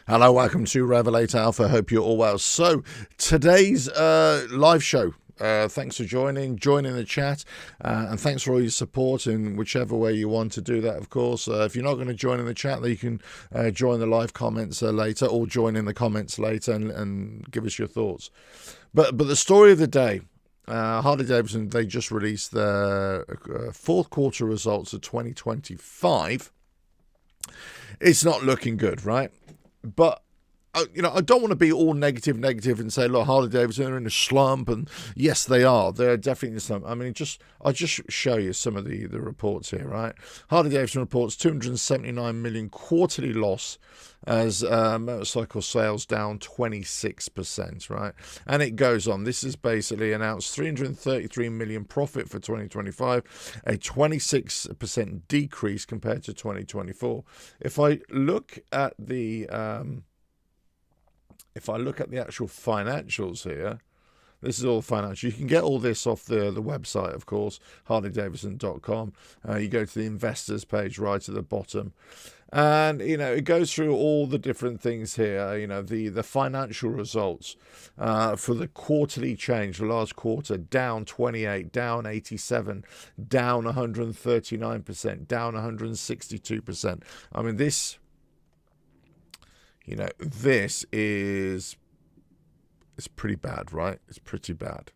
Hello, welcome to Revelate Alpha. Hope you're all well. So today's live show. Thanks for joining the chat, and thanks for all your support in whichever way you want to do that. Of course, if you're not going to join in the chat, then you can join the live comments later, or join in the comments later and give us your thoughts. But the story of the day. Harley Davidson, they just released their fourth quarter results of 2025. It's not looking good, right? But I don't want to be all negative and say, look, Harley Davidson are in a slump, and yes, they are. They're definitely in a slump. I mean, I'll just show you some of the reports here, right? Harley Davidson reports 279 million quarterly loss as motorcycle sales down 26%, right? And it goes on. This is basically announced 333 million profit for 2025, a 26% decrease compared to 2024. If I look at the actual financials here, this is all financial. You can get all this off the website, of course, harleydavidson.com. You go to the investors page right at the bottom. And, it goes through all the different things here, the financial results for the quarterly change, the last quarter, down 28, down 87, down 139%, down 162%. I mean, this it's pretty bad, right? It's pretty bad.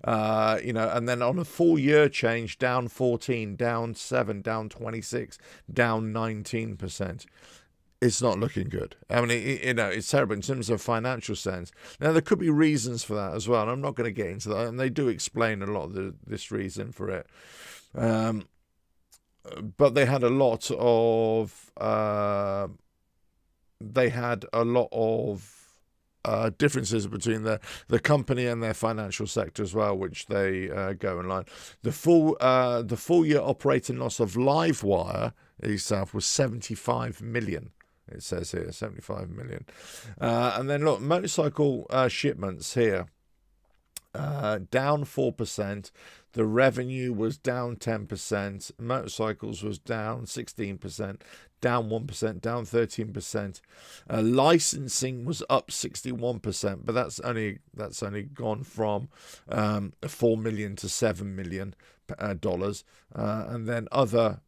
And then on a full year change, down 14, down 7, down 26, down 19%. It's not looking good. I mean, it's terrible in terms of financial sense. Now, there could be reasons for that as well, and I'm not going to get into that. And they do explain a lot of this reason for it. But they had a lot of differences between the company and their financial sector as well, which they go in line. The full year operating loss of Livewire itself was 75 million. It says here 75 million. And then look, motorcycle shipments here down 4%. The revenue was down 10%. Motorcycles was down 16%, down 1%, down 13%. Licensing was up 61%, but that's only gone from $4 million to $7 million dollars. And then other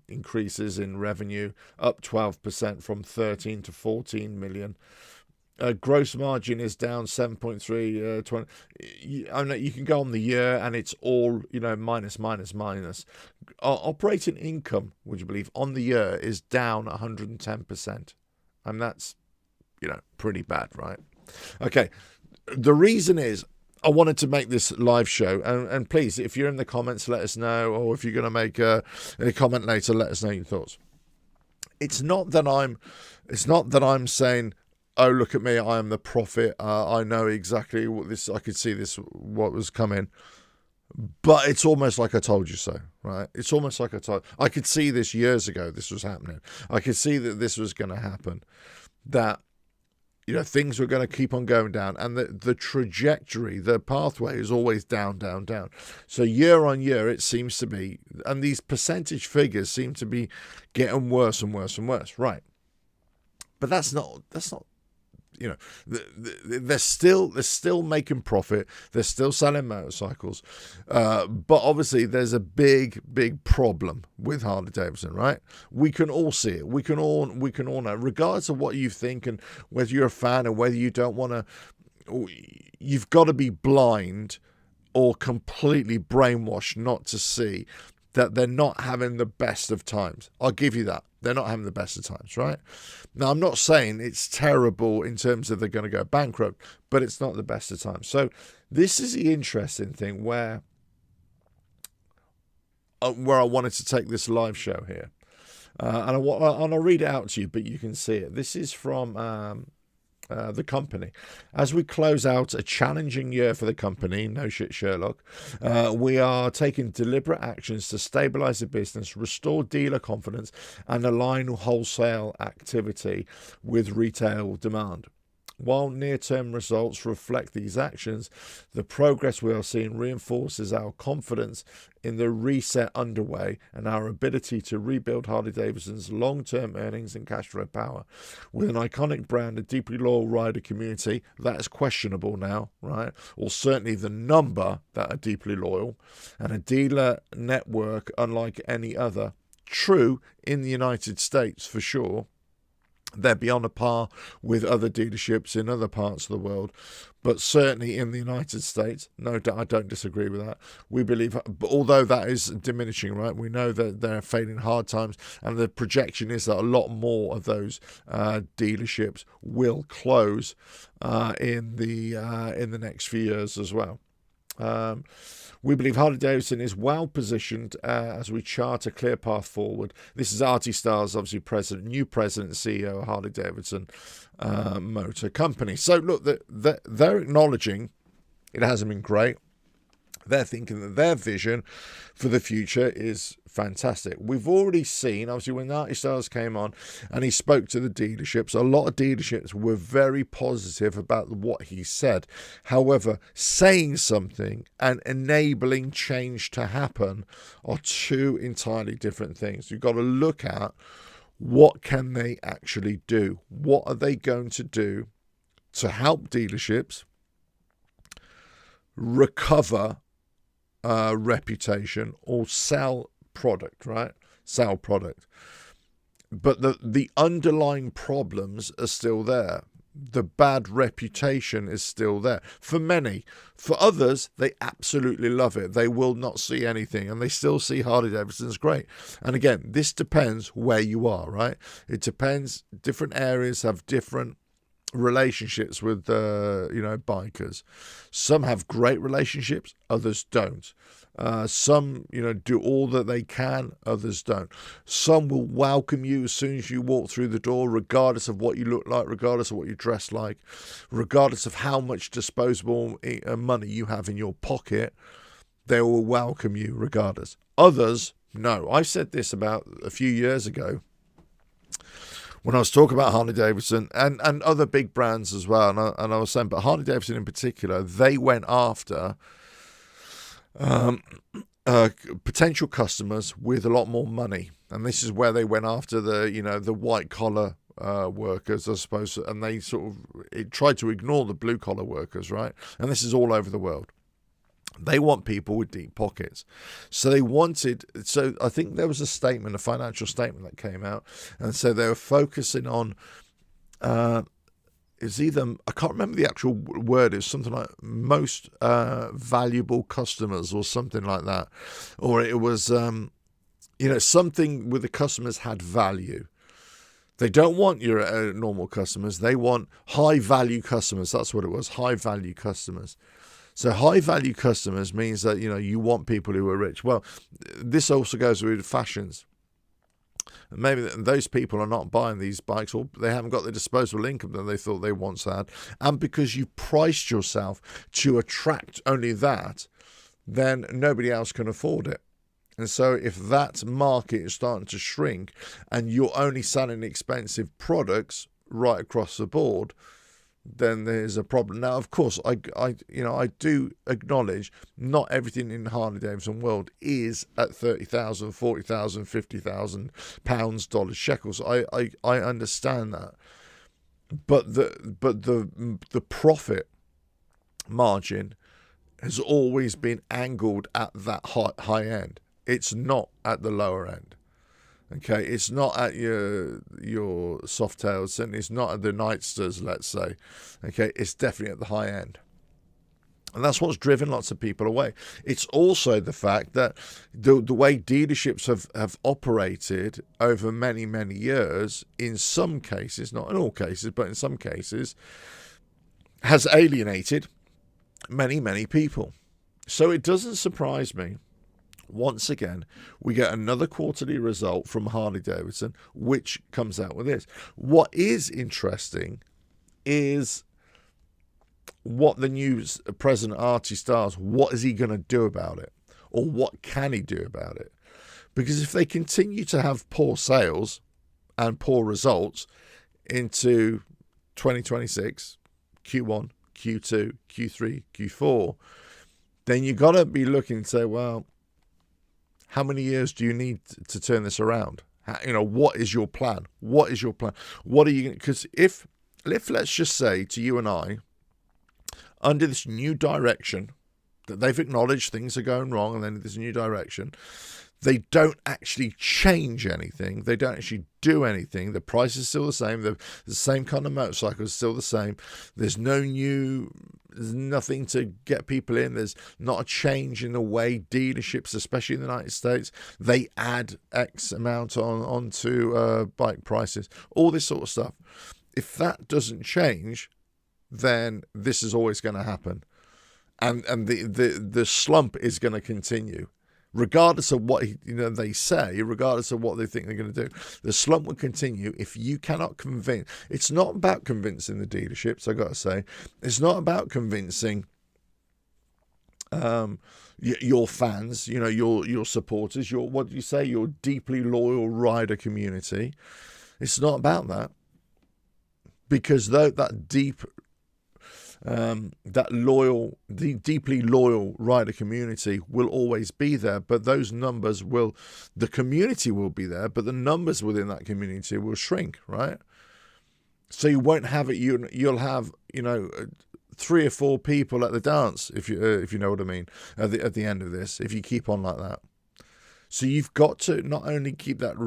increases in revenue, up 12% from 13 to 14 million. Gross margin is down 7.3. 20. You can go on the year and it's all minus. Operating income, would you believe, on the year is down 110%, and that's pretty bad, right? Okay, the reason is I wanted to make this live show, and please, if you're in the comments, let us know, or if you're going to make a comment later, let us know your thoughts. It's not that I'm saying, oh, look at me, I am the prophet. I know exactly what this, I could see this, what was coming. But it's almost like I told you so, right? It's almost like I could see this years ago, this was happening. I could see that this was going to happen. That, things were going to keep on going down. And the trajectory, the pathway is always down, down, down. So year on year, it seems to be, and these percentage figures seem to be getting worse and worse and worse, right? But that's not. They're still making profit. They're still selling motorcycles, but obviously there's a big problem with Harley Davidson, right? We can all see it. We can all know, regardless of what you think and whether you're a fan or whether you don't want to. You've got to be blind or completely brainwashed not to see that they're not having the best of times. I'll give you that. They're not having the best of times, right? Now, I'm not saying it's terrible in terms of they're going to go bankrupt, but it's not the best of times. So this is the interesting thing where I wanted to take this live show here. And I'll read it out to you, but you can see it. This is from the company. As we close out a challenging year for the company, no shit Sherlock, we are taking deliberate actions to stabilize the business, restore dealer confidence, and align wholesale activity with retail demand. While near-term results reflect these actions, the progress we are seeing reinforces our confidence in the reset underway and our ability to rebuild Harley Davidson's long-term earnings and cash flow power. With an iconic brand, a deeply loyal rider community, that is questionable now, right? Or certainly the number that are deeply loyal, and a dealer network unlike any other. True in the United States for sure. They're beyond a par with other dealerships in other parts of the world, but certainly in the United States, no doubt, I don't disagree with that. We believe, although that is diminishing, right? We know that they're facing hard times, and the projection is that a lot more of those dealerships will close in the next few years as well. We believe Harley Davidson is well positioned as we chart a clear path forward. This is Artie Starrs, obviously new president and CEO of Harley Davidson Motor Company. So look, they're acknowledging it hasn't been great. They're thinking that their vision for the future is fantastic. We've already seen, obviously, when Artie Starrs came on and he spoke to the dealerships, a lot of dealerships were very positive about what he said. However, saying something and enabling change to happen are two entirely different things. You've got to look at what can they actually do? What are they going to do to help dealerships recover reputation or sell product, right? Sell product. But the underlying problems are still there. The bad reputation is still there for many. For others, they absolutely love it. They will not see anything, and they still see Harley Davidson's great. And again, this depends where you are, right? It depends. Different areas have different relationships with bikers. Some have great relationships, others don't. Some do all that they can, others don't. Some will welcome you as soon as you walk through the door, regardless of what you look like, regardless of what you dress like, regardless of how much disposable money you have in your pocket. They will welcome you regardless. Others, no. I said this about a few years ago when I was talking about Harley Davidson and other big brands as well, and I was saying, but Harley Davidson in particular, they went after potential customers with a lot more money, and this is where they went after the white collar workers, I suppose, and they tried to ignore the blue collar workers, right? And this is all over the world. They want people with deep pockets. So I think there was a financial statement that came out, and so they were focusing on, it's either, I can't remember the actual word, it's something like most valuable customers or something like that. Or it was, something where the customers had value. They don't want your normal customers. They want high value customers. That's what it was, high value customers. So high-value customers means that, you want people who are rich. Well, this also goes with fashions. Maybe those people are not buying these bikes, or they haven't got the disposable income that they thought they once had. And because you priced yourself to attract only that, then nobody else can afford it. And so if that market is starting to shrink and you're only selling expensive products right across the board, then there's a problem. Now, of course, I do acknowledge not everything in the Harley Davidson world is at 30,000, 40,000, 50,000 pounds, dollars, shekels. I understand that, but the profit margin has always been angled at that high end. It's not at the lower end. Okay, it's not at your Softails, and it's not at the Nightsters, let's say. Okay, it's definitely at the high end. And that's what's driven lots of people away. It's also the fact that the way dealerships have operated over many, many years, in some cases, not in all cases, but in some cases, has alienated many, many people. So it doesn't surprise me. Once again, we get another quarterly result from Harley Davidson, which comes out with this. What is interesting is what the new president, Artie Starrs, what is he going to do about it? Or what can he do about it? Because if they continue to have poor sales and poor results into 2026, Q1, Q2, Q3, Q4, then you got to be looking and say, well, how many years do you need to turn this around? What is your plan? What is your plan? What are you? Because if let's just say to you and I, under this new direction that they've acknowledged things are going wrong, and then this new direction, they don't actually change anything. They don't actually do anything. The price is still the same. The same kind of motorcycle is still the same. There's nothing to get people in. There's not a change in the way dealerships, especially in the United States, they add X amount onto bike prices, all this sort of stuff. If that doesn't change, then this is always going to happen. And the slump is going to continue. Regardless of what they say, regardless of what they think they're going to do, the slump will continue if you cannot convince. It's not about convincing the dealerships, I've got to say. It's not about convincing your fans, your supporters, your deeply loyal rider community. It's not about that. Because that deeply loyal rider community will always be there, but those numbers the community will be there, but the numbers within that community will shrink, right? So you won't have it. You'll have 3 or 4 people at the dance, if you know what I mean, at the end of this, if you keep on like that. So you've got to not only keep that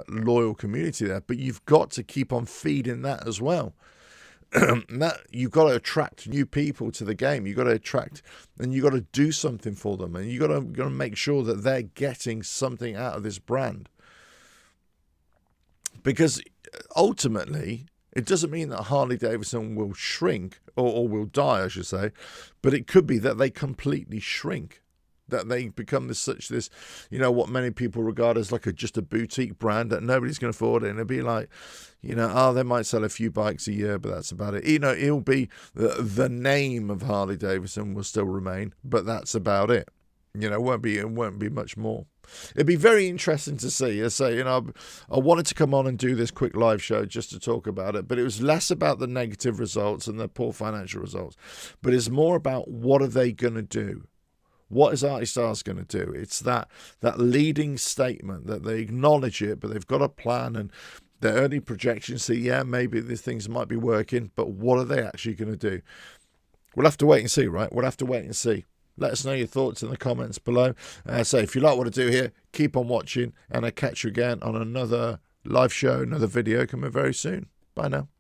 loyal community there, but you've got to keep on feeding that as well. That you've got to attract new people to the game. You've got to attract, and you've got to do something for them, and you've got to make sure that they're getting something out of this brand. Because ultimately, it doesn't mean that Harley Davidson will shrink or will die, I should say, but it could be that they completely shrink. That they become what many people regard as just a boutique brand that nobody's going to afford it. And it'll be like, they might sell a few bikes a year, but that's about it. It'll be the name of Harley Davidson will still remain, but that's about it. It won't be much more. It'd be very interesting to see. I say, I wanted to come on and do this quick live show just to talk about it, but it was less about the negative results and the poor financial results, but it's more about what are they going to do. What is Artistars going to do? It's that leading statement that they acknowledge it, but they've got a plan, and their early projections say, yeah, maybe these things might be working, but what are they actually going to do? We'll have to wait and see, right? We'll have to wait and see. Let us know your thoughts in the comments below. So if you like what I do here, keep on watching, and I'll catch you again on another live show, another video coming very soon. Bye now.